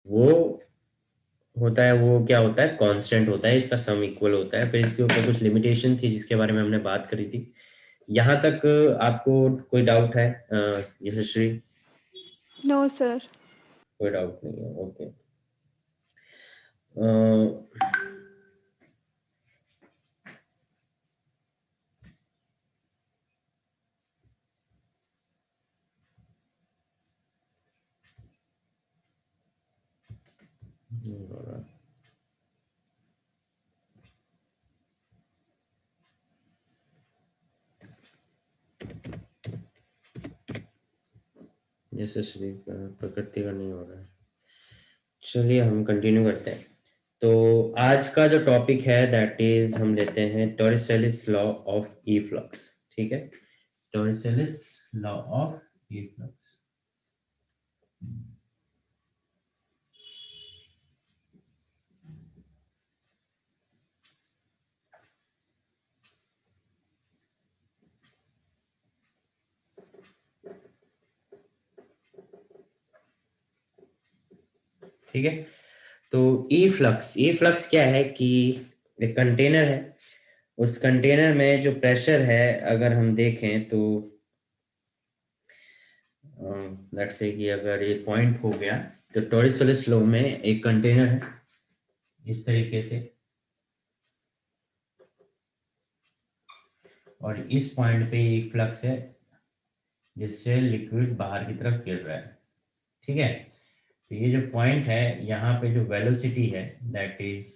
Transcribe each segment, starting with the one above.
वो होता है, वो क्या होता है, कांस्टेंट होता है, इसका सम इक्वल होता है। फिर इसके ऊपर कुछ लिमिटेशन थी जिसके बारे में हमने बात करी थी। यहाँ तक आपको कोई डाउट है यशस्वी? No sir. कोई डाउट नहीं है, ओके। यशस्वी प्रकृति का नहीं हो रहा है। चलिए हम कंटिन्यू करते हैं। तो आज का जो टॉपिक है दैट इज हम लेते हैं टॉरिसेलिस लॉ ऑफ ई फ्लक्स। ठीक है, टॉरिसेलिस लॉ ऑफ ई फ्लक्स। ठीक है, तो ई फ्लक्स क्या है कि एक कंटेनर है, उस कंटेनर में जो प्रेशर है अगर हम देखें तो लेट्स से कि अगर ये पॉइंट हो गया, तो टॉरिसेलिस लॉ में एक कंटेनर है इस तरीके से, और इस पॉइंट पे एक फ्लक्स है जिससे लिक्विड बाहर की तरफ गिर रहा है। ठीक है, तो ये जो पॉइंट है यहाँ पे जो वेलोसिटी है दैट इज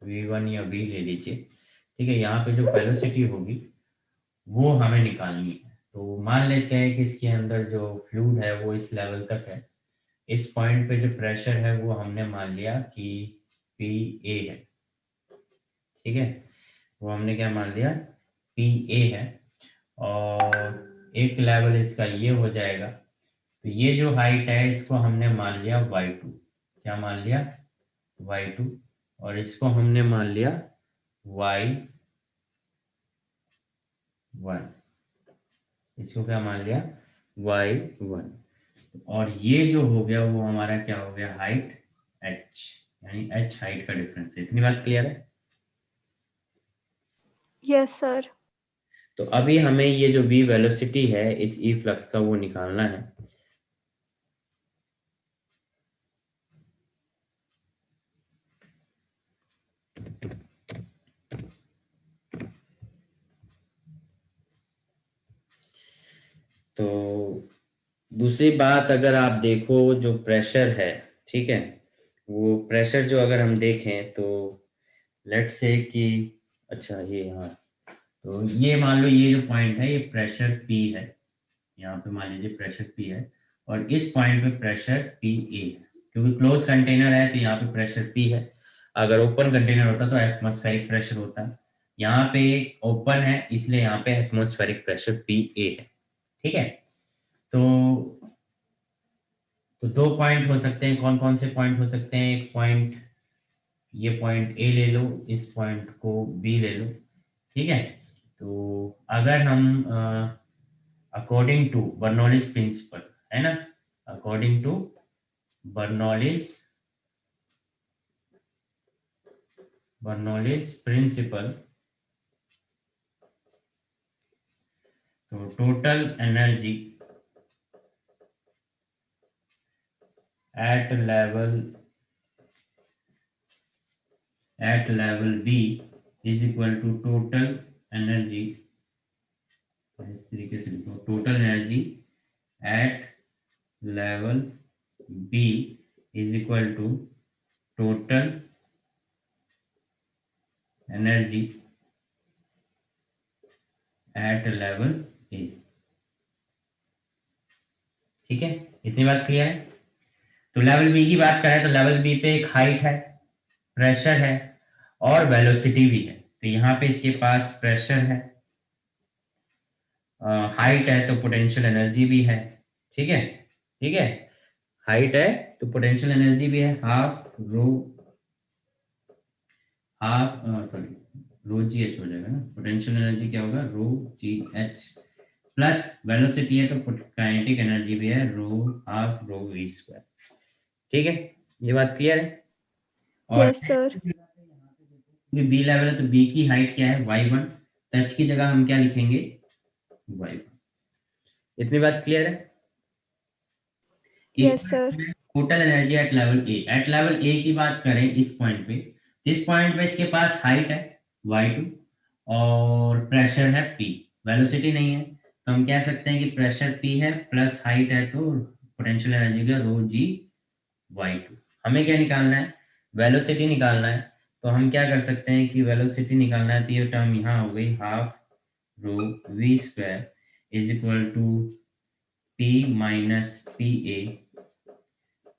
v1 या v ले लीजिए। ठीक है, यहाँ पे जो वेलोसिटी होगी वो हमें निकालनी है। तो मान लेते हैं कि इसके अंदर जो फ्लूइड है वो इस लेवल तक है। इस पॉइंट पे जो प्रेशर है वो हमने मान लिया कि पी ए है। ठीक है, वो हमने क्या मान लिया, पी ए है। और एक लेवल इसका ये हो जाएगा, तो ये जो हाइट है इसको हमने मान लिया y2। क्या मान लिया, y2। और इसको हमने मान लिया y1। इसको क्या मान लिया, y1। और ये जो हो गया वो हमारा क्या हो गया, हाइट h, यानी h हाइट का डिफरेंस है। इतनी बात क्लियर है? Yes sir. तो अभी हमें ये जो v वेलोसिटी है इस ई फ्लक्स का वो निकालना है। तो दूसरी बात अगर आप देखो जो प्रेशर है, ठीक है, वो प्रेशर जो अगर हम देखें तो लेट्स से कि अच्छा ये यहाँ, तो ये मान लो ये जो पॉइंट है ये प्रेशर P है। यहाँ पे मान लीजिए प्रेशर P है, और इस पॉइंट पे प्रेशर PA है। क्योंकि क्लोज कंटेनर है तो यहाँ पे प्रेशर P है। अगर ओपन कंटेनर होता तो एटमॉस्फेरिक प्रेशर होता। यहाँ पे ओपन है इसलिए यहाँ पे एटमॉस्फेरिक प्रेशर PA है। ठीक है, तो दो पॉइंट हो सकते हैं। कौन कौन से पॉइंट हो सकते हैं, एक पॉइंट ये पॉइंट ए ले लो, इस पॉइंट को बी ले लो। ठीक है, तो अगर हम अकॉर्डिंग टू बर्नौलीज प्रिंसिपल, है ना, according to Bernoulli's Bernoulli's principle, तो total energy at level B is equal to total energy, इस तरीके से लिखो, total energy at level B is equal to total energy at level A. ठीक है, इतनी बात क्लियर है? तो लेवल बी की बात करें तो लेवल बी पे एक हाइट है, प्रेशर है और वेलोसिटी भी है। तो यहाँ पे इसके पास प्रेशर है, हाइट है तो पोटेंशियल एनर्जी भी है। ठीक है, ठीक है, हाइट है तो पोटेंशियल एनर्जी भी है, हाफ रो, हाफ सॉरी रो जी एच हो जाएगा ना। पोटेंशियल एनर्जी क्या होगा, रो जी एच, प्लस वेलोसिटी है तो काइनेटिक एनर्जी भी है, रो हाफ रो वी स्क्वायर। ठीक है, ये बात क्लियर है? और यस सर। बी लेवल है तो बी की हाइट क्या है, y1, टच की जगह हम क्या लिखेंगे, y1। इतनी बात क्लियर है? Yes sir. Total energy at level A, at level A की बात करें इस पॉइंट पे, इस पॉइंट पे इसके पास हाइट है y2 और प्रेशर है p, वेलोसिटी नहीं है, तो हम कह सकते हैं कि प्रेशर p है प्लस हाइट है, तो पोटेंशियल एनर्जी का रो जी y2। हमें क्या निकालना है, वेलोसिटी निकालना है। तो हम क्या कर सकते हैं कि वेलोसिटी निकालना है, तो ये टर्म यहाँ हो गई half rho v square is equal to p minus P A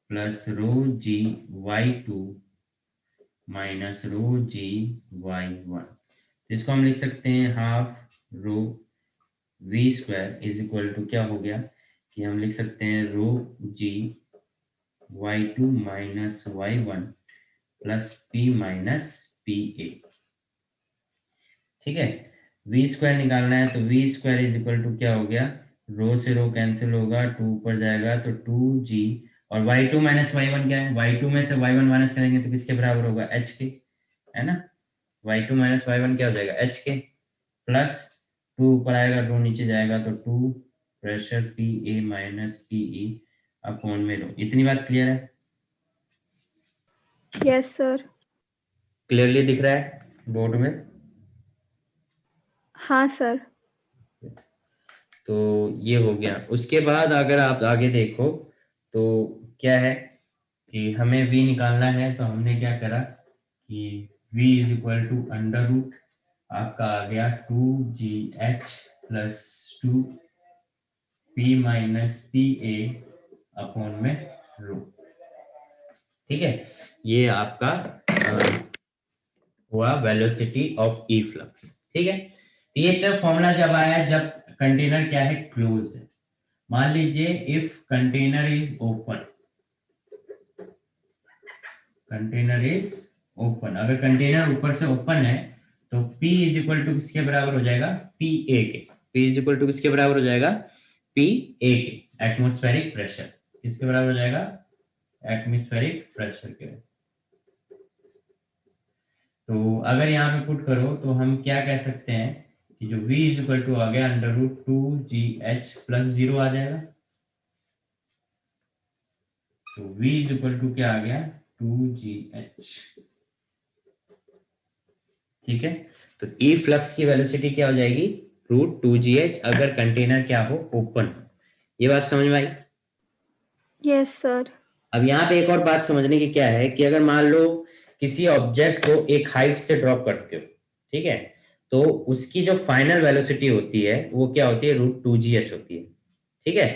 plus rho g y2 minus rho g y1। तो इसको हम लिख सकते हैं half rho v square is equal to क्या हो गया कि हम लिख सकते हैं rho g y2 minus y1 plus p minus P A. ठीक है, वी स्क्वायर निकालना है, तो v square is equal to क्या हो गया, रो से रो कैंसिल होगा, टू ऊपर जाएगा तो टू जी, और y2 माइनस y1 क्या है, y2 में से y1 माइनस करेंगे तो किसके बराबर होगा, h के, है ना। y2 माइनस y1 क्या हो जाएगा, h के, प्लस टू ऊपर आएगा रो नीचे जाएगा तो two pressure P A minus P E upon में रो। इतनी बात क्लियर है? Yes sir. क्लियरली दिख रहा है बोर्ड में? हाँ सर। तो ये हो गया। उसके बाद अगर आप आगे देखो तो क्या है कि हमें v निकालना है, तो हमने क्या करा कि v is equal to under root आपका आ गया two g h plus two P minus P A upon में रो। ठीक है, ये आपका हुआ वेलोसिटी ऑफ ई फ्लक्स। ठीक है, तो ये तो फॉर्मूला जब आया जब कंटेनर क्या है, क्लोज है। मान लीजिए if container is open, container is open, अगर कंटेनर ऊपर से ओपन है तो P इज इक्वल टू किसके बराबर हो जाएगा, पी ए के। P इज इक्वल टू किसके बराबर हो जाएगा, पी ए के, एटमॉस्फेरिक प्रेशर। किसके बराबर हो जाएगा, एटमॉस्फेरिक प्रेशर के। तो अगर यहाँ पे पुट करो तो हम क्या कह सकते हैं कि जो v इज इक्वल टू आ गया under root two g h plus zero आ जाएगा। तो v इज इक्वल टू क्या आ गया, टू जी एच। ठीक है, तो ई फ्लक्स की वेलोसिटी क्या हो जाएगी, रूट टू जी एच, अगर कंटेनर क्या हो, ओपन। ये बात समझ में आई? Yes sir. अब यहाँ पे एक और बात समझने की क्या है कि अगर मान लो किसी ऑब्जेक्ट को एक हाइट से ड्रॉप करते हो, ठीक है, तो उसकी जो फाइनल वेलोसिटी होती है वो क्या होती है, रूट टू जी एच होती है। ठीक है,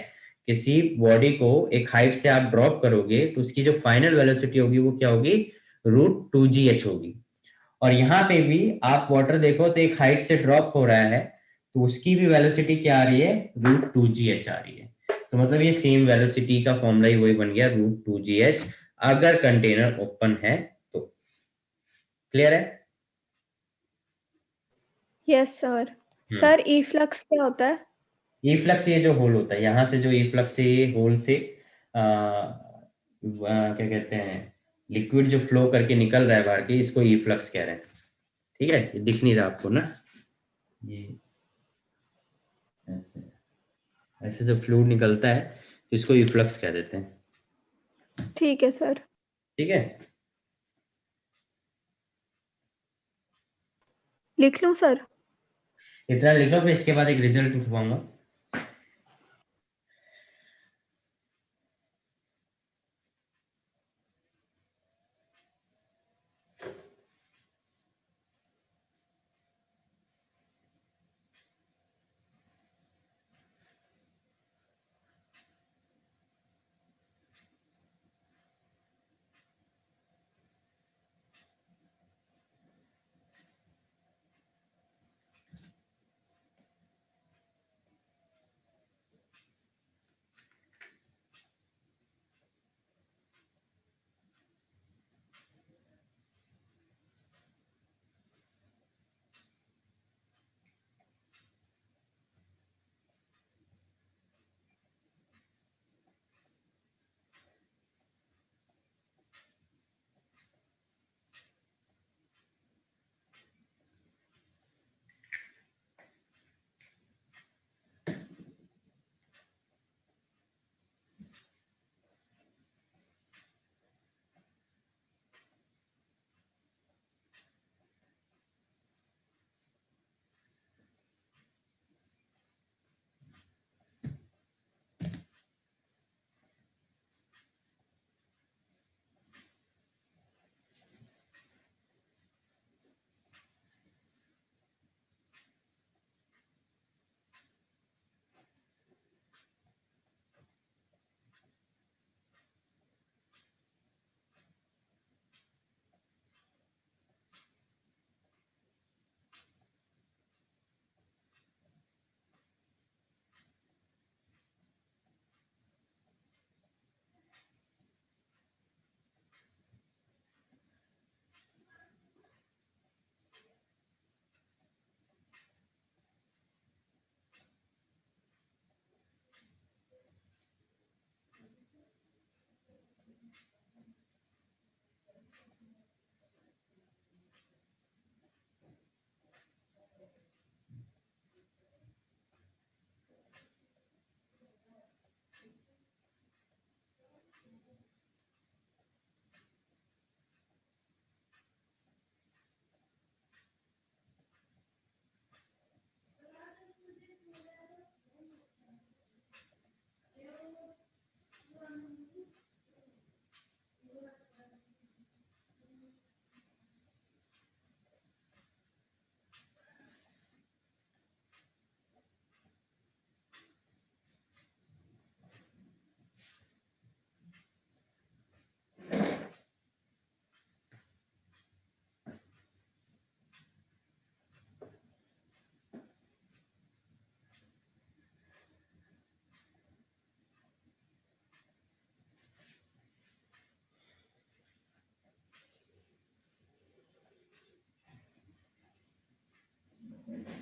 किसी बॉडी को एक हाइट से आप ड्रॉप करोगे तो उसकी जो फाइनल वेलोसिटी होगी वो क्या होगी, रूट टू जी एच होगी। और यहाँ पे भी आप वाटर देखो तो एक हाइट से ड्रॉप हो रहा है, तो उसकी भी वेलोसिटी क्या आ रही है, रूट टू जी एच आ रही है। तो मतलब ये सेम वेलोसिटी का फॉर्मूला ही वही बन गया, रूट टू जी एच, अगर कंटेनर ओपन है तो। क्लियर है? Yes sir. सर ई फ्लक्स क्या होता है? ई फ्लक्स ये जो होल होता है, यहाँ से जो ई फ्लक्स से ये होल से क्या कहते हैं, लिक्विड जो फ्लो करके निकल रहा है बाहर के, इसको ई फ्लक्स कह रहे हैं। ठीक है, ये दिख नहीं रहा आपको ना, ये ऐसे ऐसे जो फ्लूइड निकलता है तो इसको ई फ्लक्स कह देते हैं। ठीक है सर। ठीक है, लिख लूं सर? इतना लिखो, फिर इसके बाद एक रिजल्ट उठवाऊंगा।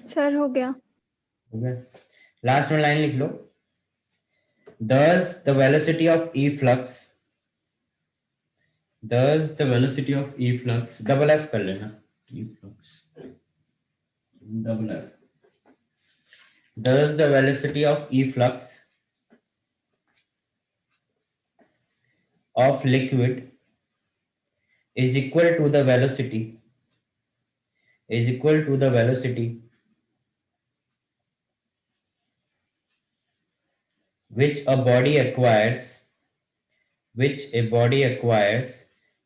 सर हो गया। हो गया। लास्ट में लाइन लिख लो, thus the velocity of efflux, double f कर लेना, efflux double f, thus the velocity of efflux of liquid is equal to the velocity which a body acquires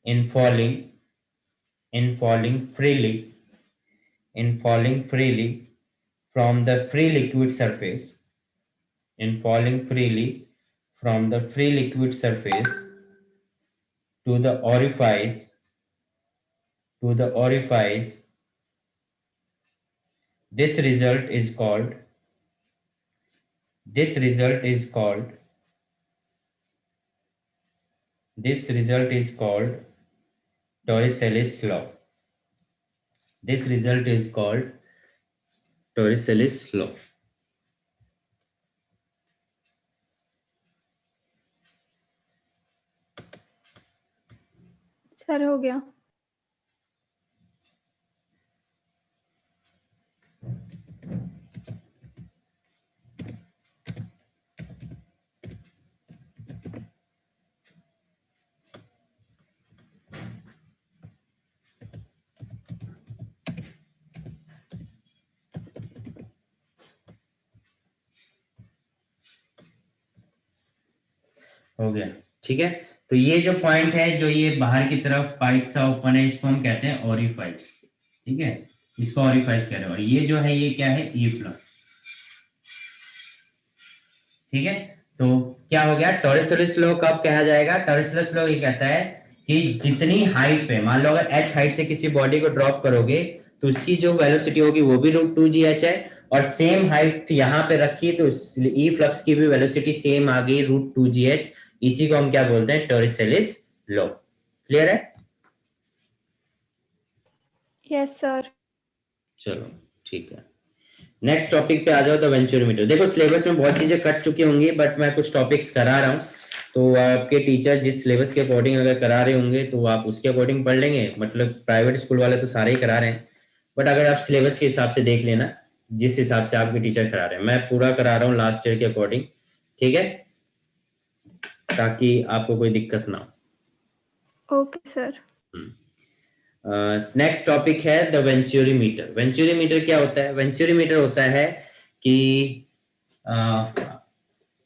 in falling freely from the free liquid surface to the orifice this result is called Torricelli's law. This result is called Torricelli's law. Sir हो गया। हो गया, ठीक है। तो ये जो point है, जो ये बाहर की तरफ पाइप सा ओपन है, इसको हम कहते हैं ओरिफाइस, ठीक है, इसको ओरिफाइस कह रहे हैं। और ये जो है, ये क्या है, ई फ्लक्स, ठीक है। तो क्या हो गया, टॉरिसेलिस लॉ कब कहा जाएगा? टॉरिसेलिस लॉ ये कहता है कि जितनी हाइट पे, मान लो अगर h हाइट से किसी बॉडी को ड्रॉप करोगे तो उसकी जो वेलोसिटी होगी वो भी √2gh है, और सेम हाइट यहाँ पे रखी तो ई फ्लक्स की भी वेलोसिटी सेम आ गई √2gh। इसी को हम क्या बोलते हैं, टॉरिसेलिस लॉ। क्लियर है? Yes sir. चलो ठीक है, नेक्स्ट टॉपिक पे आ जाओ, द वेंचुरीमीटर। देखो सिलेबस में बहुत चीजें कट चुकी होंगी, बट मैं कुछ टॉपिक्स करा रहा हूँ, तो आपके टीचर जिस सिलेबस के अकॉर्डिंग अगर करा रहे होंगे तो आप उसके अकॉर्डिंग पढ़ लेंगे। मतलब प्राइवेट स्कूल वाले तो सारे ही करा रहे हैं, बट अगर आप सिलेबस के हिसाब से देख लेना, जिस हिसाब से आपके टीचर करा रहे हैं, मैं पूरा करा रहा हूँ लास्ट ईयर के अकॉर्डिंग, ठीक है, ताकि आपको कोई दिक्कत ना हो। Okay sir. नेक्स्ट टॉपिक है द वेंचुरीमीटर। वेंचुरीमीटर क्या होता है? वेंचुरीमीटर होता है कि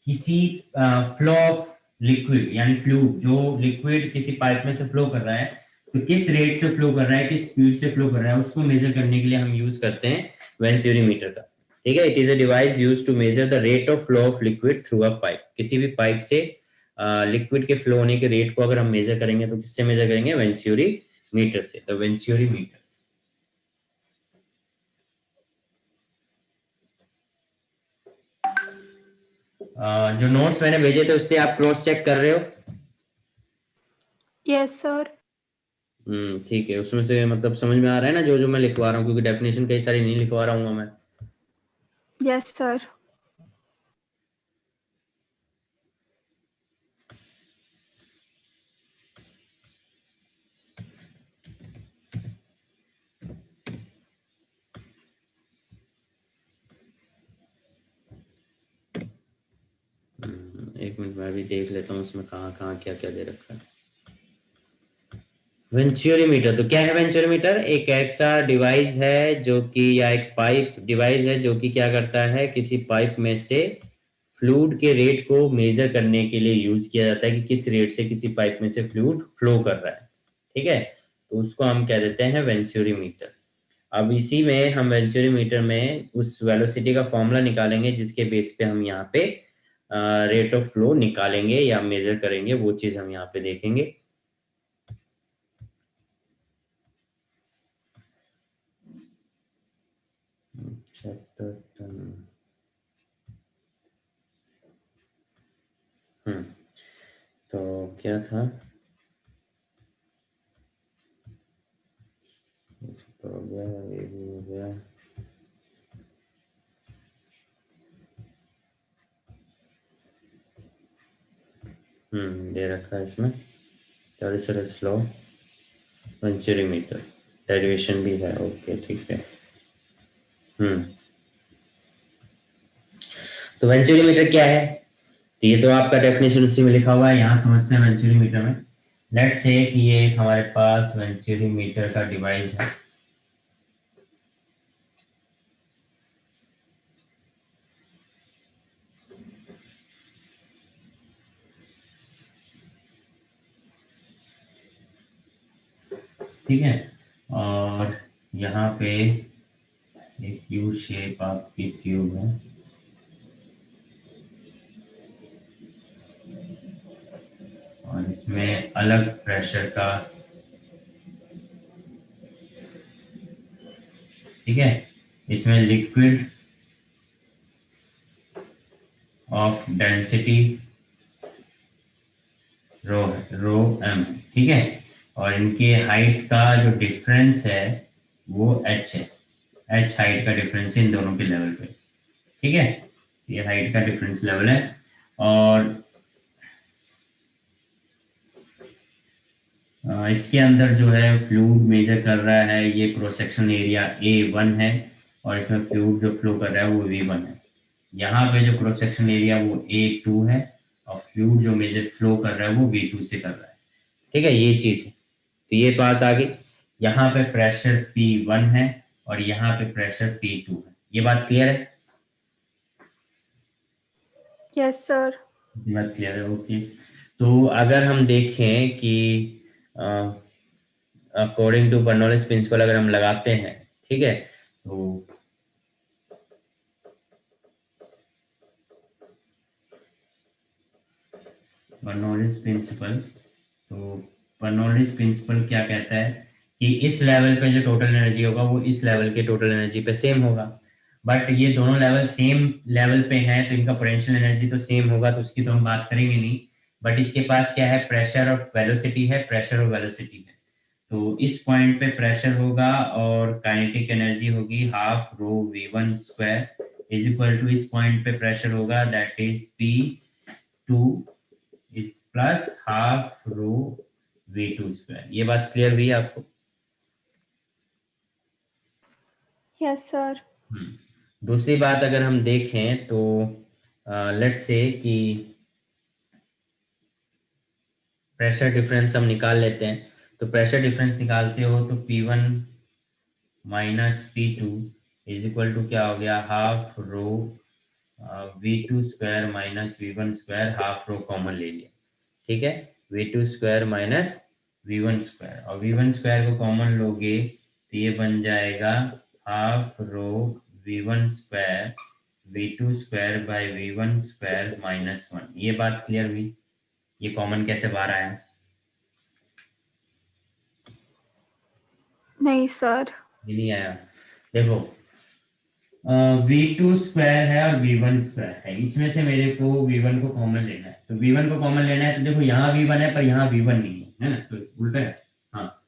किसी फ्लो ऑफ लिक्विड, यानी फ्लूइड, जो लिक्विड किसी पाइप में से फ्लो कर रहा है, तो किस रेट से फ्लो कर रहा है, किस स्पीड से फ्लो कर रहा है, उसको मेजर करने के लिए हम यूज करते हैं वेंचुरीमीटर का, ठीक है। It is a device used to measure the rate of flow of liquid through a pipe. किसी भी पाइप से लिक्विड के फ्लो होने के रेट को अगर हम मेजर करेंगे तो किससे मेजर करेंगे? वेंचुरीमीटर से। तो वेंचुरीमीटर, जो नोट्स मैंने भेजे थे उससे आप क्रॉस चेक कर रहे हो? Yes sir. ठीक है, उसमें से मतलब समझ में आ रहा है ना जो जो मैं लिखवा रहा हूँ, क्योंकि डेफिनेशन कई सारी नहीं लिखवा रहा हूँ मैं। Yes sir. एक मिनट मैं भी देख लेता हूँ उसमें कहाँ कहाँ क्या क्या दे रखा है। वेंचुरीमीटर तो क्या है? वेंचुरीमीटर एक ऐसा डिवाइस है जो कि, या एक पाइप डिवाइस है जो कि क्या करता है, किसी पाइप में से फ्लूइड के रेट को मेजर करने के लिए यूज किया जाता है कि किस रेट से किसी पाइप में से फ्लूइड फ्लो कर रहा है, ठीक है। तो उसको हम कह देते हैं वेंचुरीमीटर। अब इसी में हम वेंचुरीमीटर में उस वेलोसिटी का फॉर्मूला निकालेंगे जिसके बेस पे हम यहाँ पे रेट ऑफ फ्लो निकालेंगे या मेजर करेंगे, वो चीज हम यहाँ पे देखेंगे। तो क्या था, तो हो गया, ये भी हो गया। दे रखा है इसमें 30 लॉ 1 सेंटीमीटर, डेरिवेशन भी है। ओके ठीक है। तो 1 सेंटीमीटर क्या है? तो ये तो आपका डेफिनेशन उसी में लिखा हुआ है, यहाँ समझते हैं 1 सेंटीमीटर में। लेट्स से कि ये एक हमारे पास 1 सेंटीमीटर का डिवाइस है। ठीक है, और यहाँ पे एक यू शेप आपकी ट्यूब है, और इसमें अलग प्रेशर का, ठीक है, इसमें liquid of density rho m, ठीक है, और इनके हाइट का जो डिफरेंस है वो h है। h हाइट का डिफरेंस है इन दोनों के लेवल पे, ठीक है, ये हाइट का डिफरेंस लेवल है। और इसके अंदर जो है फ्लूइड मेजर कर रहा है, ये क्रॉस सेक्शन एरिया A1 है, और इसमें फ्लूइड जो फ्लो कर रहा है वो V1 है। यहाँ पे जो क्रॉस सेक्शन एरिया वो A2 है, और फ्लूइड जो मेजर फ्लो कर रहा है वो V2 से कर रहा है, ठीक है, ये चीज है। तो ये बात आ गई। यहाँ पे प्रेशर P1 है और यहाँ पे प्रेशर P2 है। ये बात क्लियर है? Yes sir. बात क्लियर है, ओके। तो अगर हम देखें कि अकॉर्डिंग टू बर्नौलीज प्रिंसिपल अगर हम लगाते हैं, ठीक है, तो बर्नौलीज प्रिंसिपल, तो बर्नौलीज प्रिंसिपल क्या कहता है कि इस लेवल पे जो टोटल एनर्जी होगा वो इस लेवल के टोटल एनर्जी पे सेम होगा। बट ये दोनों लेवल सेम लेवल पे हैं तो इनका पोटेंशियल एनर्जी तो सेम होगा, तो उसकी तो हम बात करेंगे नहीं। बट इसके पास क्या है, प्रेशर और वेलोसिटी है, प्रेशर और वेलोसिटी है। तो इस पॉइंट पे प्रेशर होगा और काइनेटिक एनर्जी होगी half rho v1 square is equal to, इस पॉइंट पे प्रेशर होगा that is P2 is plus half rho v2 square. ये बात क्लियर हुई आपको? Yes sir. दूसरी बात अगर हम देखें तो लेट्स से कि प्रेशर डिफरेंस हम निकाल लेते हैं। तो प्रेशर डिफरेंस निकालते हो तो P1 minus P2 is equal to क्या हो गया, half rho V2 square minus V1 square, half rho common ले लिया, ठीक है, V2 square minus V1 square, और V1 स्क्वायर को कॉमन लोगे तो ये बन जाएगा half rho V1 square V2 square by V1 square minus 1। ये बात क्लियर हुई? ये कॉमन कैसे बाहर आया? नहीं सर। ये नहीं आया। देखो V2 स्क्वायर है और V1 स्क्वायर है, इसमें से मेरे को V1 को कॉमन लेना है। तो V1 को कॉमन लेना है तो देखो यहाँ V1 है पर यहाँ V1 नहीं है ना, तो उल्टा है। हाँ,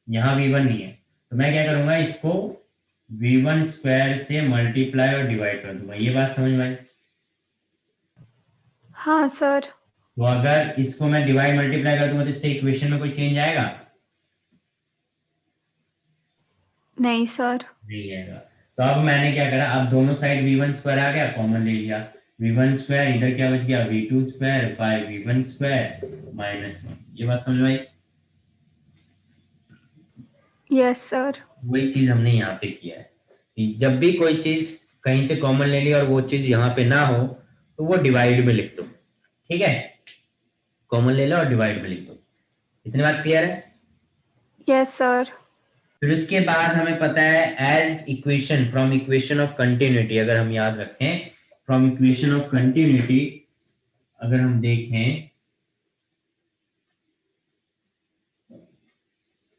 यहाँ V1 नहीं है तो मैं क्या करूंगा, इसको V1 स्क्वायर से मल्टीप्लाई और डिवाइड कर दूंगा। ये बात समझ में आई? हाँ सर। तो अगर इसको मैं डिवाइड मल्टीप्लाई कर दूंगा तो इससे इक्वेशन में कोई चेंज आएगा? नहीं सर। नहीं आएगा। तो अब मैंने क्या करा, अब दोनों साइड V1 स्क्वायर आ गया, कॉमन ले लिया। V1 स्क्वायर इधर क्या बच गया, V2 square by V1 square minus 1। ये बात समझ में आई? Yes sir. वही चीज हमने यहाँ पे किया है कि जब भी कोई चीज कहीं से कॉमन ले ली और वो चीज यहाँ पे ना हो तो वो डिवाइड में लिख दो, ठीक है, कॉमन ले लो और डिवाइड में लिख दो। इतनी बात क्लियर है? Yes sir. फिर उसके बाद हमें पता है as equation from equation of continuity, अगर हम याद रखें फ्रॉम इक्वेशन ऑफ कंटिन्यूटी, अगर हम देखें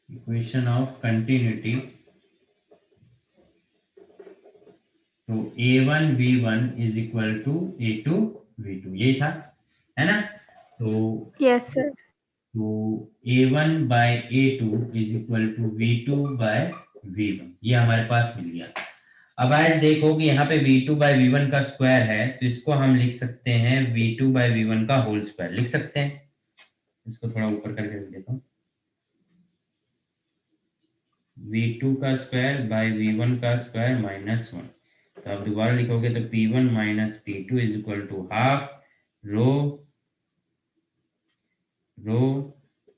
इक्वेशन ऑफ कंटिन्यूटी, तो A1 V1 is equal to A2 V2, यही था, है ना? तो यस सर। तो A1 by A2 is equal to V2 by V1, ये हमारे पास मिल गया। अब आज देखो कि यहाँ पे V2 बाय V1 का स्क्वायर है, तो इसको हम लिख सकते हैं V2 बाय V1 का होल स्क्वायर लिख सकते हैं, इसको थोड़ा ऊपर करके लिख देता हूँ, v2 का स्क्वायर बाई v1 का स्क्वायर माइनस 1। तो आप दोबारा लिखोगे तो p1 minus p2 is equal to half rho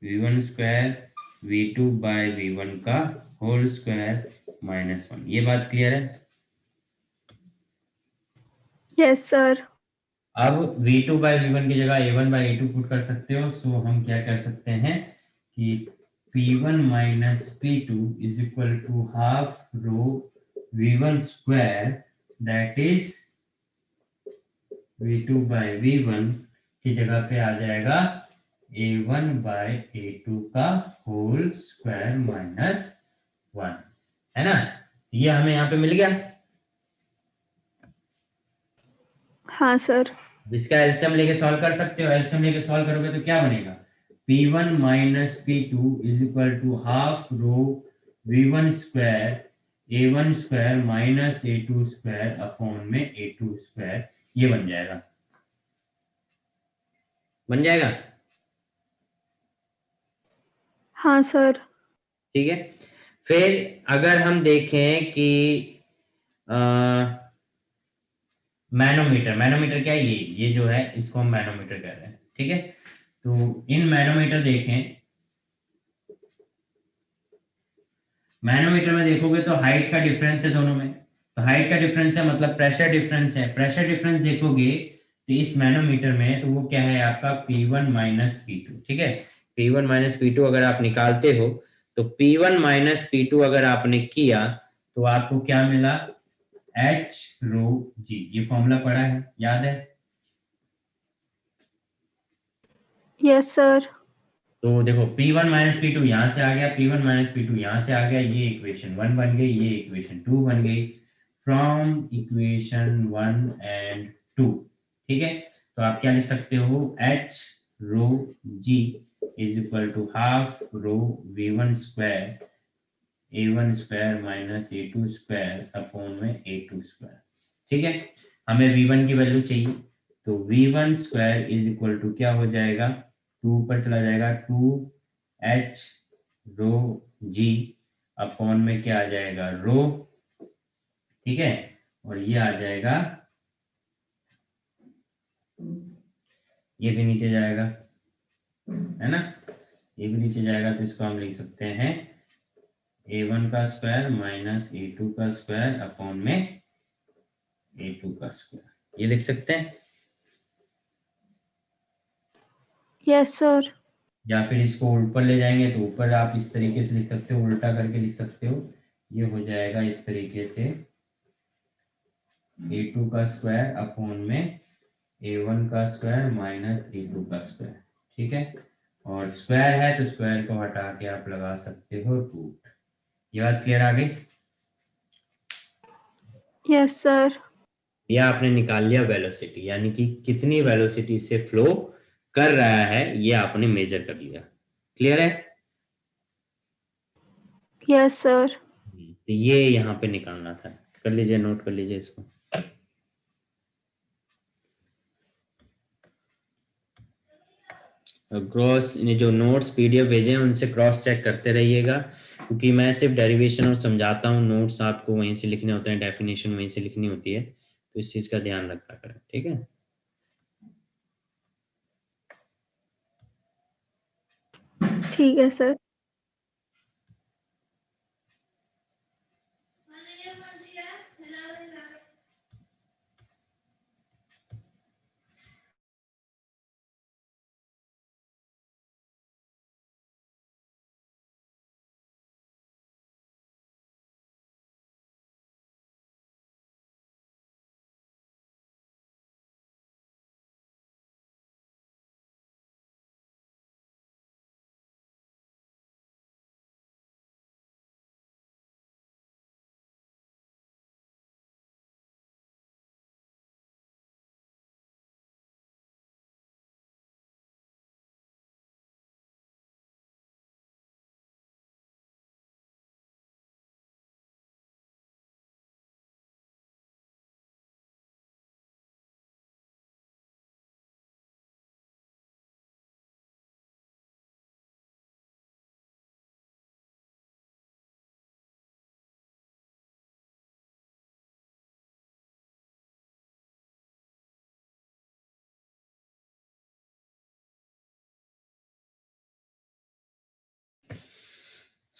v1 square v2 by v1 का होल स्क्वायर माइनस 1। ये बात क्लियर है? Yes sir. अब v2 बाय v1 की जगह a1 बाय a2 पुट कर सकते हो, सो हम क्या कर सकते हैं कि p1 minus p2 is equal to half rho v1 square that is v2 by v1 की जगह पे आ जाएगा a1 बाय a2 का होल स्क्वायर माइनस 1, है ना? ये हमें यहाँ पे मिल गया। हाँ सर। इसका एलसीएम लेके सॉल्व कर सकते हो। एलसीएम लेके सॉल्व करोगे तो क्या बनेगा, p1 minus p2 is equal to half rho v1 square a1 square minus a2 square upon में a2 स्क्वायर। ये बन जाएगा, बन जाएगा। हाँ सर। ठीक है। फिर अगर हम देखें कि मैनोमीटर, मैनोमीटर क्या है, ये जो है इसको हम मैनोमीटर कह रहे हैं। ठीक है, तो इन मैनोमीटर देखें, मैनोमीटर में देखोगे तो हाइट का डिफरेंस है दोनों में, तो हाइट का डिफरेंस है मतलब प्रेशर डिफरेंस है। प्रेशर डिफरेंस देखोगे तो इस मैनोमीटर में तो वो क्या है आपका P1 माइनस P2। ठीक है, P1 माइनस P2 अगर आप निकालते हो तो P1 माइनस P2 अगर आपने किया तो आपको क्या मिला, H रो G। ये फॉर्मूला पढ़ा है, याद है? Yes sir. तो देखो P1 माइनस P2 यहाँ से आ गया, P1 माइनस P2 यहाँ से आ गया, ये इक्वेशन 1 बन गई, ये इक्वेशन 2 बन गई फ्रॉम इक्वेशन 1 एंड 2। ठीक है, तो आप क्या लिख सकते हो, H rho G is equal to half rho V1 square A1 square minus A2 square upon में A2 स्क्वायर। ठीक है, हमें V1 की वैल्यू चाहिए, तो V1 square is equal to क्या हो जाएगा, 2 ऊपर चला जाएगा, 2H रो G अपॉन में क्या आ जाएगा, रो। ठीक है, और ये आ जाएगा, ये भी नीचे जाएगा, है ना, ये भी नीचे जाएगा, तो इसको हम लिख सकते हैं A1 का स्क्वायर माइनस A2 का स्क्वायर अपॉन में A2 का स्क्वायर। ये लिख सकते हैं, यस सर। या फिर इसको ऊपर ले जाएंगे तो ऊपर आप इस तरीके से लिख सकते हो, उल्टा करके लिख सकते हो। ये हो जाएगा इस तरीके से A2 का स्क्वायर अपॉन में A1 का स्क्वायर माइनस A2 का स्क्वायर। ठीक है, और स्क्वायर है तो स्क्वायर को हटा के आप लगा सकते हो रूट। ये बात क्लियर आ गई? Yes sir. या आपने निकाल लिया वेलोसिटी, यानी कि कितनी वेलोसिटी से फ्लो कर रहा है ये आपने मेजर कर लिया। क्लियर है? Yes sir. तो ये यहाँ पे निकालना था, कर लीजिए, नोट कर लीजिए इसको। क्रॉस जो नोट्स पीडीएफ भेजे हैं उनसे क्रॉस चेक करते रहिएगा, क्योंकि मैं सिर्फ डेरिवेशन और समझाता हूँ, नोट्स आपको वहीं से लिखने होते हैं, डेफिनेशन वहीं से लिखनी होती है, तो इस चीज़ का ध्यान रखा करें। ठीक है, ठीक है सर।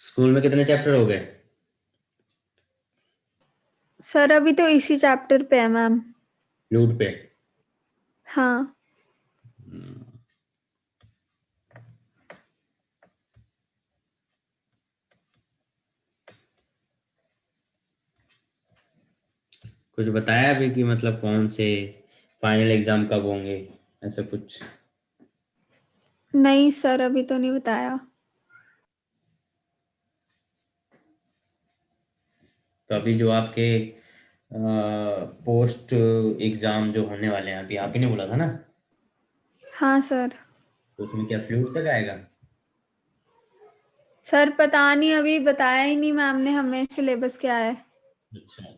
स्कूल में कितने चैप्टर हो गए? सर अभी तो इसी चैप्टर पे है मैम। फ्लूट पे? हाँ हम्म, कुछ बताया अभी कि मतलब कौन से फाइनल एग्जाम कब होंगे, ऐसा कुछ? नहीं सर, अभी तो नहीं बताया। तो अभी जो आपके पोस्ट एग्जाम जो होने वाले हैं, अभी आप ही ने बोला था ना, हाँ सर। तो उसमें क्या फ्लूट तक आएगा? सर पता नहीं, अभी बताया ही नहीं मैम ने हमें सिलेबस क्या है। अच्छा।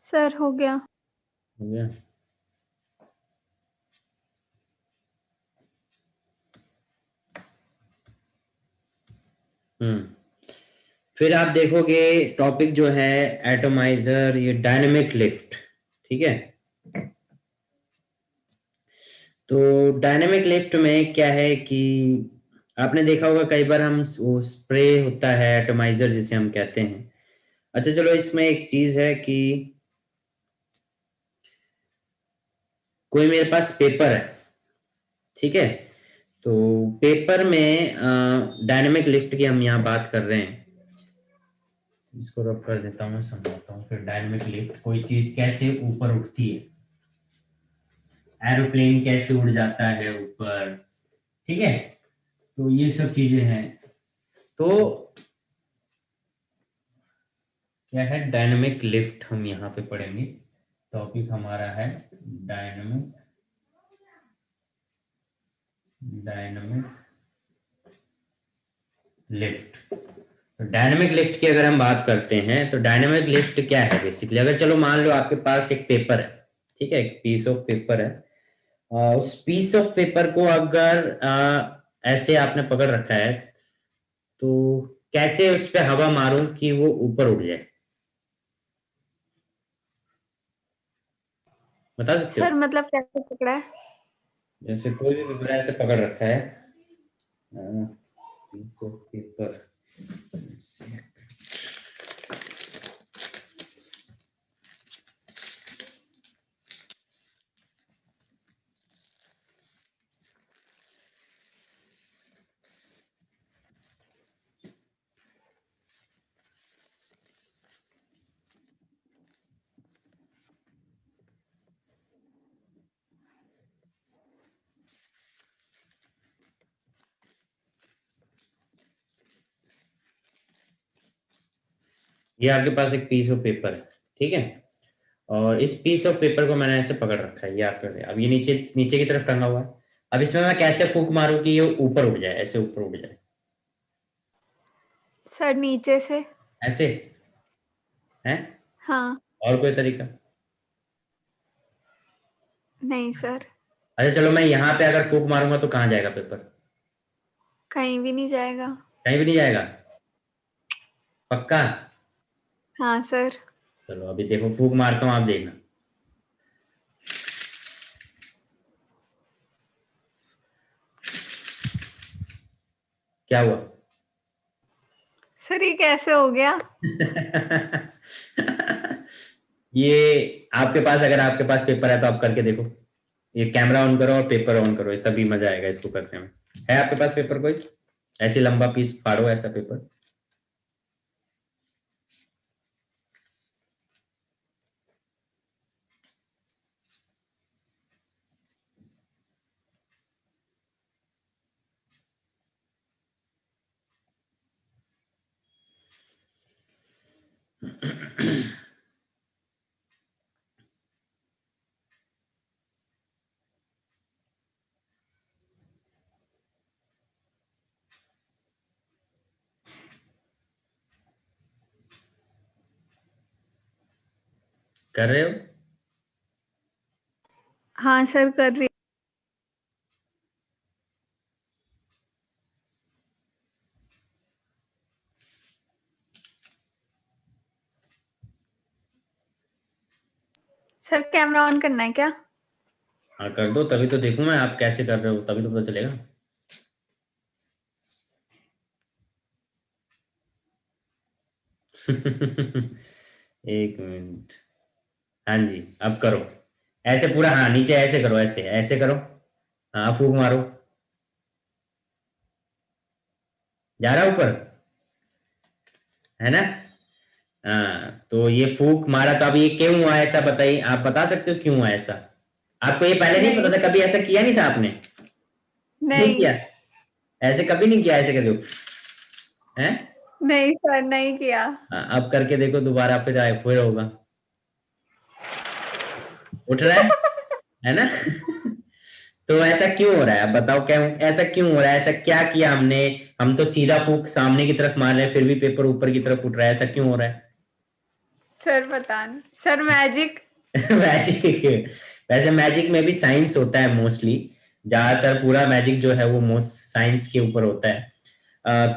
सर हो गया। हो गया? हम्म। फिर आप देखोगे टॉपिक जो है एटोमाइजर, ये डायनेमिक लिफ्ट, ठीक है। तो डायनेमिक लिफ्ट में क्या है कि आपने देखा होगा कई बार हम वो स्प्रे होता है एटोमाइजर जिसे हम कहते हैं। अच्छा चलो, इसमें एक चीज है कि कोई मेरे पास पेपर है, ठीक है। तो पेपर में डायनेमिक लिफ्ट की हम यहाँ बात कर रहे हैं। इसको रब कर देता हूँ, समझाता हूँ फिर। डायनेमिक लिफ्ट कोई चीज कैसे ऊपर उठती है, एरोप्लेन कैसे उड़ जाता है ऊपर, ठीक है। तो ये सब चीजें हैं। तो क्या है डायनेमिक लिफ्ट, हम यहाँ पे पढ़ेंगे। टॉपिक हमारा है डायनेमिक डायनेमिक लिफ्ट। तो डायनेमिक लिफ्ट की अगर हम बात करते हैं तो डायनेमिक लिफ्ट क्या है बेसिकली, अगर चलो मान लो आपके पास एक पेपर है, ठीक है, एक पीस ऑफ पेपर है। उस पीस ऑफ पेपर को अगर ऐसे आपने पकड़ रखा है, तो कैसे उस पर हवा मारूं कि वो ऊपर उड़ जाए, बता सकते हो? सर मतलब कैसे पकड़ा है? जैसे कोई भी पेपर ऐसे पकड़ रखा है, पीस ऑफ पेपर, ये आपके पास एक पीस ऑफ पेपर है, ठीक है, और इस पीस ऑफ पेपर को मैंने ऐसे पकड़ रखा है, ये आप कर रहे हैं, अब ये नीचे नीचे की तरफ टंगा हुआ है। अब इसमें मैं कैसे फूंक मारूं कि ये ऊपर उठ जाए, ऐसे ऊपर उठ जाए? सर नीचे से। ऐसे हैं? हाँ। और कोई तरीका? नहीं सर। अच्छा चलो, मैं यहाँ पे अगर फूंक मारूंगा तो कहाँ जाएगा पेपर? कहीं भी नहीं जाएगा। कहीं भी नहीं जाएगा? पक्का? हाँ सर। चलो अभी देखो, फूंक मारता हूँ, आप देखना। क्या हुआ? सर ये कैसे हो गया? ये आपके पास, अगर आपके पास पेपर है तो आप करके देखो। ये कैमरा ऑन करो और पेपर ऑन करो, तभी मजा आएगा इसको करने में। है आपके पास पेपर कोई? ऐसे लंबा पीस फाड़ो, ऐसा पेपर। कर रहे हो? हाँ सर कर रही। सर कैमरा ऑन करना है क्या? हाँ कर दो, तभी तो देखूं मैं आप कैसे कर रहे हो, तभी तो पता चलेगा। एक मिनट। हाँ जी, अब करो। ऐसे पूरा, हाँ नीचे ऐसे करो, ऐसे ऐसे करो। हाँ फूंक मारो। जा रहा है ऊपर, है ना? हाँ तो ये फूंक मारा, तो अब ये क्यों हुआ ऐसा बताइए, आप बता सकते हो क्यों हुआ ऐसा? आपको ये पहले नहीं नहीं पता था? कभी ऐसा किया नहीं था आपने? नहीं नहीं किया? ऐसे कभी नहीं किया, ऐसे कर दो। हैं? नहीं सर नहीं किया। हाँ, अब करके देखो दोबारा, फिर होगा। उठ रहा है ना? तो ऐसा क्यों हो रहा है, आप बताओ, क्या ऐसा क्यों हो रहा है? ऐसा क्या किया हमने? हम तो सीधा फूंक सामने की तरफ मार रहे हैं, फिर भी पेपर ऊपर की तरफ उठ रहा है, ऐसा क्यों हो रहा है? सर पता नहीं, सर मैजिक। मैजिक? वैसे मैजिक में भी साइंस होता है मोस्टली, ज्यादातर पूरा मैजिक जो है वो मोस्ट साइंस के ऊपर होता है।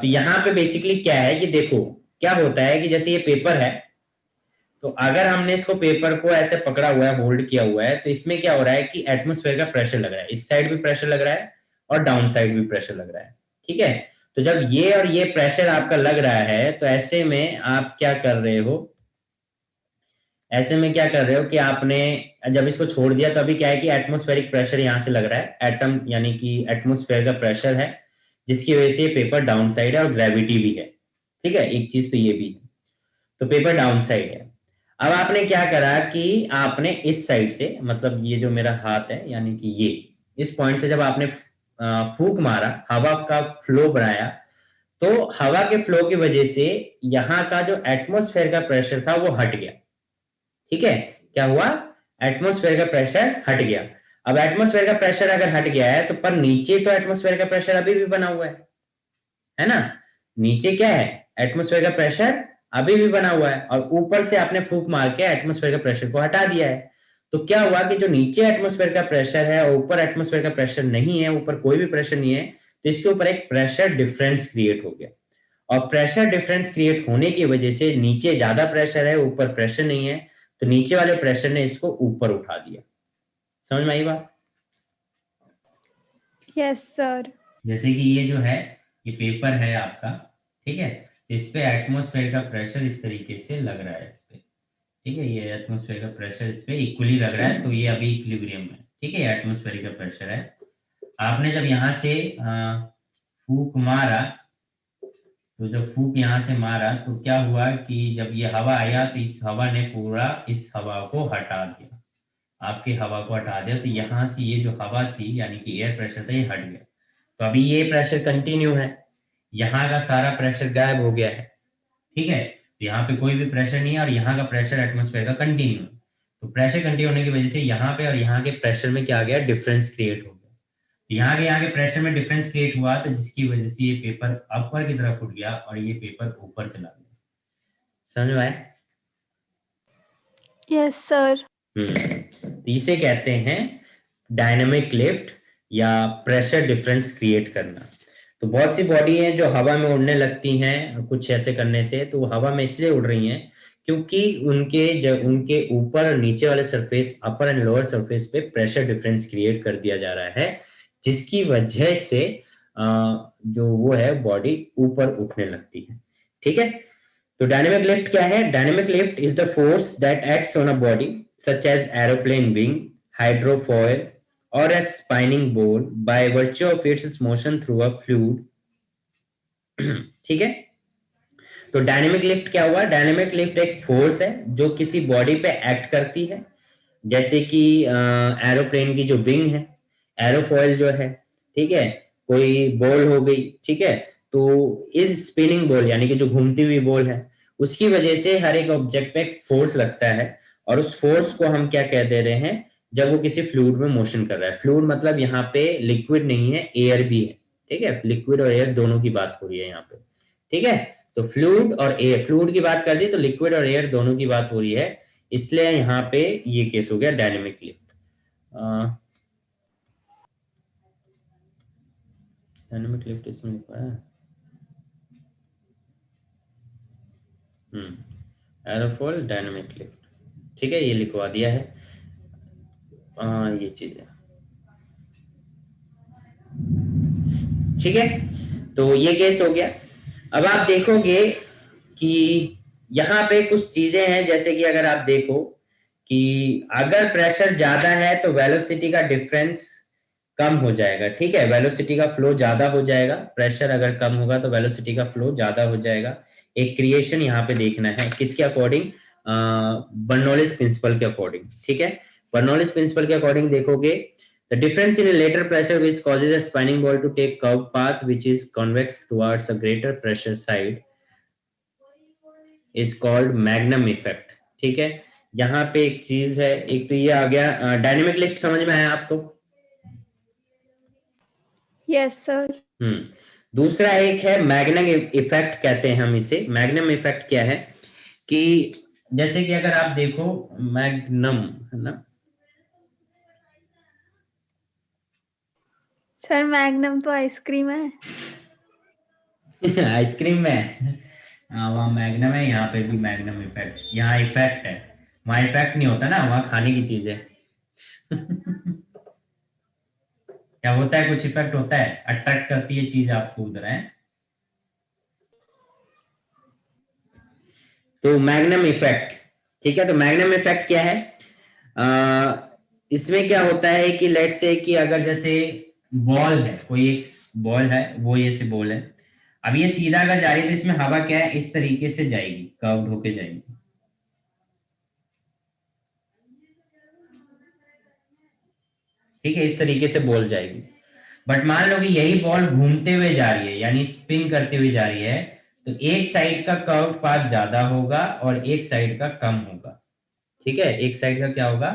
तो यहाँ पे बेसिकली क्या है कि देखो, क्या होता है कि जैसे ये पेपर है, तो अगर हमने इसको पेपर को ऐसे पकड़ा हुआ है, होल्ड किया हुआ है, तो इसमें क्या हो रहा है कि एटमोस्फेयर का प्रेशर लग रहा है, इस साइड भी प्रेशर लग रहा है और डाउन साइड भी प्रेशर लग रहा है, ठीक है? तो जब ये और ये प्रेशर आपका लग रहा है, तो ऐसे में आप क्या कर रहे हो, ऐसे में क्या कर रहे हो कि आपने जब इसको छोड़ दिया, तो अभी क्या है कि एटमोस्फेरिक प्रेशर यहाँ से लग रहा है, एटम यानी कि एटमोस्फेयर का प्रेशर है, जिसकी वजह से पेपर डाउन साइड है और ग्रेविटी भी है, ठीक है? एक चीज तो ये भी है, तो पेपर डाउन साइड है। अब आपने क्या करा कि आपने इस साइड से, मतलब ये जो मेरा हाथ है, यानी कि ये इस पॉइंट से जब आपने फूंक मारा, हवा का फ्लो बनाया, तो हवा के फ्लो की वजह से यहाँ का जो एटमोस्फेयर का प्रेशर था वो हट गया, ठीक है? क्या हुआ? एटमोस्फेयर का प्रेशर हट गया। अब एटमोस्फेयर का प्रेशर अगर हट गया है, तो पर नीचे तो एटमोस्फेयर का प्रेशर अभी भी बना हुआ है ना? नीचे क्या है? एटमोस्फेयर का प्रेशर अभी भी बना हुआ है, और ऊपर से आपने फूंक मार के एटमोस्फेयर का प्रेशर को हटा दिया है। तो क्या हुआ कि जो नीचे एटमोस्फेयर का प्रेशर है और ऊपर एटमोस्फेयर का प्रेशर नहीं है, ऊपर कोई भी प्रेशर नहीं है, तो इसके ऊपर एक प्रेशर डिफरेंस क्रिएट हो गया। और प्रेशर डिफरेंस क्रिएट होने की वजह से नीचे ज्यादा प्रेशर है, ऊपर प्रेशर नहीं है, तो नीचे वाले प्रेशर ने इसको ऊपर उठा दिया। समझ में आई बात? Yes sir. जैसे कि ये जो है, ये पेपर है आपका, ठीक है? इस पे एटमॉस्फेयर का प्रेशर इस तरीके से लग रहा है इस पे, ठीक है? ये एटमॉस्फेयर का प्रेशर इस पे इक्वली लग रहा है, तो ये अभी इक्विलिब्रियम में, ठीक है? एटमॉस्फेयर का प्रेशर है। आपने जब यहाँ से फूंक मारा, तो जब फूंक यहाँ से मारा, तो क्या हुआ कि जब ये हवा आया, तो इस हवा ने पूरा इस हवा को हटा दिया, आपकी हवा को हटा दिया, तो यहाँ से ये जो हवा थी, यानी कि एयर प्रेशर था, ये हट गया। तो अभी ये प्रेशर कंटिन्यू है, यहाँ का सारा प्रेशर गायब हो गया है, ठीक है? तो यहाँ पे कोई भी प्रेशर नहीं है और यहाँ का प्रेशर एटमॉस्फेयर का कंटिन्यू है। तो प्रेशर कंटिन्यू होने की वजह से यहाँ पे और यहाँ के प्रेशर में क्या आ गया, डिफरेंस क्रिएट हो गया। यहाँ के प्रेशर में डिफरेंस क्रिएट हुआ, तो जिसकी वजह से ये पेपर अपर की तरफ उठ गया और ये पेपर ऊपर चला गया। समझ में आया? Yes sir. तो इसे कहते हैं डायनेमिक लिफ्ट या प्रेशर डिफरेंस क्रिएट करना। तो बहुत सी बॉडी हैं जो हवा में उड़ने लगती हैं कुछ ऐसे करने से, तो हवा में इसलिए उड़ रही हैं क्योंकि उनके ऊपर और नीचे वाले surface, upper and lower surface पे प्रेशर डिफरेंस क्रिएट कर दिया जा रहा है, जिसकी वजह से जो वो है बॉडी ऊपर उठने लगती है। ठीक है, तो डायनेमिक लिफ्ट क्या है? Dynamic lift is the force that acts on a body such as aeroplane wing, hydrofoil और a spinning ball by virtue of its motion through a fluid। ठीक है, तो डायनेमिक लिफ्ट क्या हुआ? डायनेमिक लिफ्ट एक force है जो किसी बॉडी पे एक्ट करती है, जैसे कि एरोप्लेन की जो विंग है, एरोफॉयल जो है, ठीक है, कोई बॉल हो गई, ठीक है, तो इस स्पिनिंग बॉल यानी कि जो घूमती हुई बॉल है, उसकी वजह से हर एक ऑब्जेक्ट पे फोर्स लगता है, और उस फोर्स को हम क्या कह दे रहे हैं जब वो किसी फ्लूइड में मोशन कर रहा है। फ्लूइड मतलब यहाँ पे लिक्विड नहीं है, एयर भी है, ठीक है, लिक्विड और एयर दोनों की बात हो रही है यहाँ पे। ठीक है, तो फ्लूइड और एयर, फ्लूइड की बात कर दी तो लिक्विड और एयर दोनों की बात हो रही है, इसलिए यहाँ पे ये केस हो गया डायनेमिक लिफ्ट। डायनेमिक लिफ्ट इसमें लिखा है एरोफॉयल डायनेमिक लिफ्ट, ठीक है, ये लिखवा दिया है। ये चीज है, ठीक है, तो ये केस हो गया। अब आप देखोगे कि यहाँ पे कुछ चीजें हैं, जैसे कि अगर आप देखो कि अगर प्रेशर ज्यादा है तो वेलोसिटी का डिफरेंस कम हो जाएगा, ठीक है, वेलोसिटी का फ्लो ज्यादा हो जाएगा। प्रेशर अगर कम होगा तो वेलोसिटी का फ्लो ज्यादा हो जाएगा। एक क्रिएशन यहाँ पे देखना है, किसके अकॉर्डिंग? बर्नौलीज प्रिंसिपल के अकॉर्डिंग, ठीक है। बर्नौलीज प्रिंसिपल के अकॉर्डिंग देखोगे, the difference in a later pressure which causes a spinning ball to take curved path which is convex towards a greater pressure side is called magnum effect। ठीक है, यहाँ पे एक चीज है, एक तो ये आ गया डायनेमिक लिफ्ट, समझ में आया आपको? Yes sir. दूसरा एक है मैग्नम इफेक्ट, कहते हैं हम इसे। मैग्नम इफेक्ट क्या है कि जैसे कि अगर आप देखो मैग्नम, है ना सर? मैग्नम तो आइसक्रीम है। आइसक्रीम में वहाँ मैग्नम है, यहाँ पे भी मैग्नम इफेक्ट। यहाँ इफेक्ट है, वहाँ इफेक्ट नहीं होता ना, वहाँ खाने की चीज है। क्या होता है? कुछ इफेक्ट होता है, अट्रैक्ट करती है चीज आपको उधर, है। तो मैग्नम इफेक्ट, ठीक है, तो मैग्नम इफेक्ट क्या है? इसमें क्या होता है कि लेट से कि अगर जैसे बॉल है, कोई एक बॉल है, वो ये से बॉल है, अब ये सीधा अगर जा रही है तो इसमें हवा क्या है, इस तरीके से जाएगी, कर्व्ड होके जाएगी, ठीक है, इस तरीके से बॉल जाएगी। बट मान लो कि यही बॉल घूमते हुए जा रही है, यानी स्पिन करते हुए जा रही है, तो एक साइड का कर्व पाथ ज्यादा होगा और एक साइड का कम होगा, ठीक है, एक साइड का क्या होगा,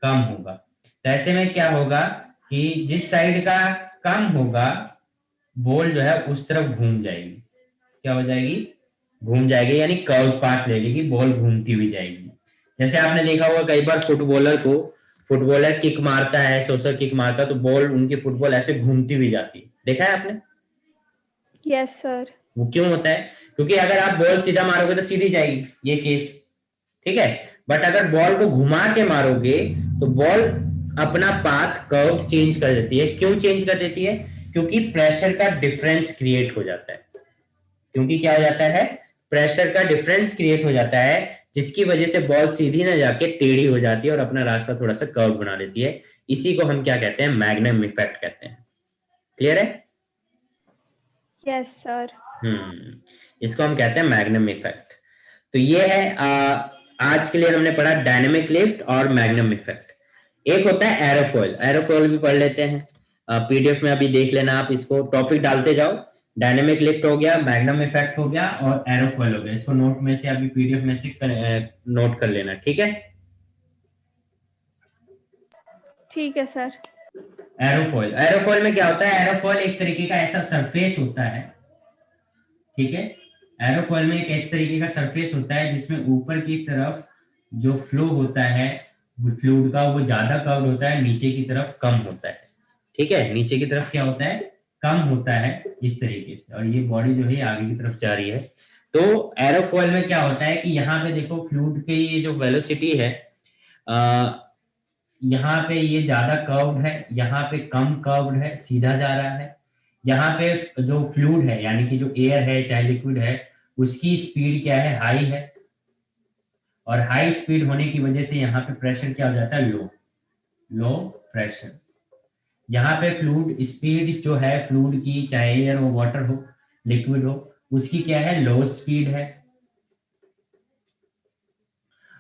कम होगा। तो ऐसे में क्या होगा कि जिस साइड का कम होगा बॉल जो है उस तरफ घूम जाएगी, क्या हो जाएगी, घूम जाएगी, यानी कर्व पाथ ले लेगी, बॉल घूमती हुई जाएगी। जैसे आपने देखा होगा कई बार फुटबॉलर किक मारता है, सोसर किक मारता है, तो बॉल उनकी फुटबॉल ऐसे घूमती हुई जाती है, देखा है आपने? Yes sir. वो क्यों होता है? क्योंकि अगर आप बॉल सीधा मारोगे तो सीधी जाएगी, ये केस, ठीक है, बट अगर बॉल को घुमा के मारोगे तो बॉल अपना पाथ कर्व चेंज कर देती है। क्यों चेंज कर देती है? क्योंकि प्रेशर का डिफरेंस क्रिएट हो जाता है। क्योंकि क्या हो जाता है, प्रेशर का डिफरेंस क्रिएट हो जाता है, जिसकी वजह से बॉल सीधी ना जाके टेढ़ी हो जाती है और अपना रास्ता थोड़ा सा कर्व बना लेती है। इसी को हम क्या कहते हैं, मैग्नम इफेक्ट कहते हैं। क्लियर है? Yes sir. इसको हम कहते हैं मैग्नम इफेक्ट। तो ये है आज के लिए हमने पढ़ा डायनेमिक लिफ्ट और मैग्नम इफेक्ट। एक होता है एरोफॉयल, एरोफॉयल भी पढ़ लेते हैं, पीडीएफ में अभी देख लेना आप, इसको टॉपिक डालते जाओ, डायनेमिक लिफ्ट हो गया, मैग्नम इफेक्ट हो गया और एरोफॉइल हो गया। इसको नोट में से अभी पीडीएफ में से नोट कर लेना, ठीक है। ठीक है सर। एरोफॉइल, एरोफॉइल में क्या होता है, एरोफॉइल एक तरीके का ऐसा सरफेस होता है, ठीक है। एरोफॉइल में एक इस तरीके का सरफेस होता है जिसमें ऊपर की तरफ जो फ्लो होता है फ्लूइड का वो ज्यादा कर्व्ड होता है, नीचे की तरफ कम होता है, ठीक है। नीचे की तरफ क्या होता है, कम होता है इस तरीके से, और ये बॉडी जो है आगे की तरफ जा रही है। तो एरोफॉइल में क्या होता है कि यहाँ पे देखो फ्लूइड की ये जो वेलोसिटी है, यहाँ पे ये ज्यादा कर्व्ड है, यहाँ पे कम कर्व्ड है, सीधा जा रहा है। यहाँ पे जो फ्लूइड है यानी कि जो एयर है चाहे लिक्विड है, उसकी स्पीड क्या है, हाई है, और हाई स्पीड होने की वजह से यहाँ पे प्रेशर क्या हो जाता है, लो, लो प्रेशर। यहाँ पे फ्लूइड स्पीड जो है फ्लूइड की, चाहे एयर हो, वाटर हो, लिक्विड हो, उसकी क्या है, लो स्पीड है।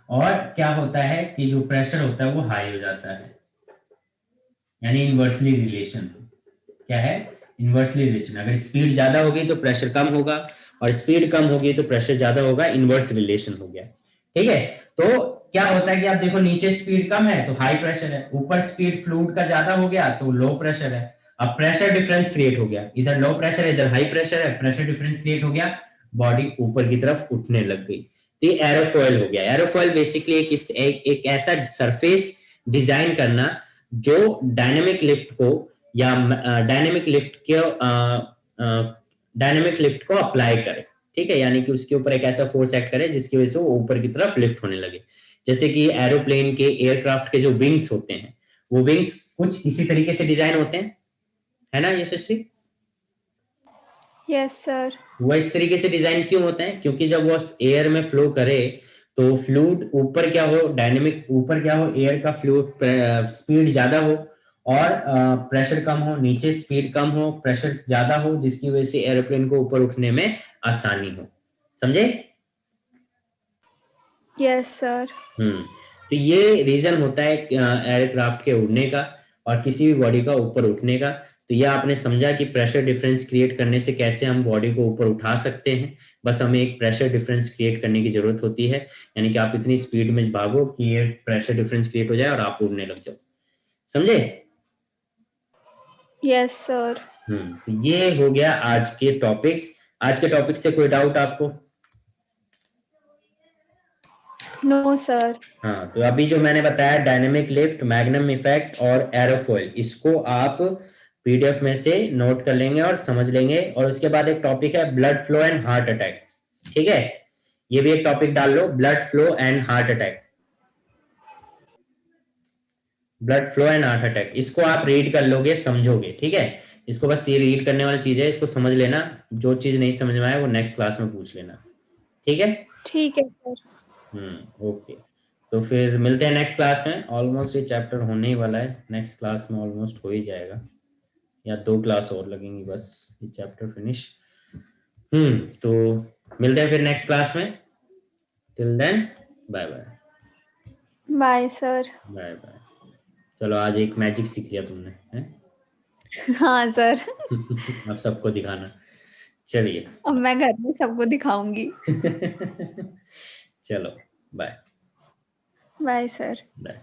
और क्या होता है कि जो प्रेशर होता है वो हाई हो जाता है, यानी इनवर्सली रिलेशन। क्या है, इनवर्सली रिलेशन। अगर स्पीड ज्यादा होगी तो प्रेशर कम होगा, और स्पीड कम होगी तो प्रेशर ज्यादा होगा, इनवर्स रिलेशन हो गया, ठीक है। तो क्या होता है कि आप देखो नीचे स्पीड कम है तो हाई प्रेशर है, ऊपर स्पीड फ्लूइड का ज्यादा हो गया तो लो प्रेशर है। अब प्रेशर डिफरेंस क्रिएट हो गया, इधर लो प्रेशर है इधर हाई प्रेशर है, प्रेशर डिफरेंस क्रिएट हो गया, बॉडी ऊपर की तरफ उठने लग गई, तो ये एरोफॉइल हो गया। एरोफॉइल बेसिकली एक ऐसा सरफेस डिजाइन करना जो डायनेमिक लिफ्ट को या डायनेमिक लिफ्ट को अप्लाई करे, ठीक है। यानी कि उसके ऊपर एक ऐसा फोर्स एक्ट करे जिसकी वजह से वो ऊपर की तरफ लिफ्ट होने लगे। जैसे कि एरोप्लेन के, एयरक्राफ्ट के जो विंग्स होते हैं, वो विंग्स कुछ इसी तरीके से डिजाइन होते हैं, है ना यशस्वी? Yes sir. वो इस तरीके से डिजाइन क्यों होते हैं, क्योंकि जब वो एयर में फ्लो करे तो फ्लूइड ऊपर क्या हो, डायनेमिक ऊपर क्या हो, एयर का फ्लूइड स्पीड ज्यादा हो, और प्रेशर कम हो, नीचे स्पीड कम हो, प्रेशर ज्यादा हो, जिसकी वजह से एरोप्लेन को ऊपर उठने में आसानी हो। समझे? Yes sir. तो ये रीजन होता है एयरक्राफ्ट के उड़ने का और किसी भी बॉडी का ऊपर उठने का। तो ये आपने समझा कि प्रेशर डिफरेंस क्रिएट करने से कैसे हम बॉडी को ऊपर उठा सकते हैं। बस हमें एक प्रेशर डिफरेंस क्रिएट करने की जरूरत होती है, यानी कि आप इतनी स्पीड में भागो कि ये प्रेशर डिफरेंस क्रिएट हो जाए और आप उड़ने लग जाओ। समझे? Yes sir. तो ये हो गया आज के टॉपिक्स। आज के टॉपिक से कोई डाउट आपको? No sir. हाँ, तो अभी जो मैंने बताया डायनेमिक लिफ्ट, मैग्नम इफेक्ट और एरोफॉइल, इसको आप पीडीएफ में से नोट कर लेंगे और समझ लेंगे। और उसके बाद एक टॉपिक है blood flow and heart attack, ठीक है। ये भी एक टॉपिक डाल लो, blood flow and heart attack. Blood flow and heart attack, इसको आप रीड कर लोगे, समझोगे, ठीक है। इसको बस ये रीड करने वाली चीज है, इसको समझ लेना। जो चीज नहीं समझ में आए वो नेक्स्ट क्लास में पूछ लेना, ठीक है। ठीक है सर। ओके, तो फिर मिलते हैं नेक्स्ट क्लास में। ऑलमोस्ट ये चैप्टर होने ही वाला है, नेक्स्ट क्लास में ऑलमोस्ट हो ही जाएगा, या 2 क्लास और लगेंगी बस ये चैप्टर फिनिश। तो मिलते हैं फिर नेक्स्ट क्लास में। Till then bye bye. Bye sir. Bye bye. चलो, आज एक मैजिक सीख लिया तुमने, हैं? हाँ सर। अब सबको दिखाना। चलिए। अब मैं घर में सबको दिखाऊंगी। चलो, बाय। Bye sir. बाय।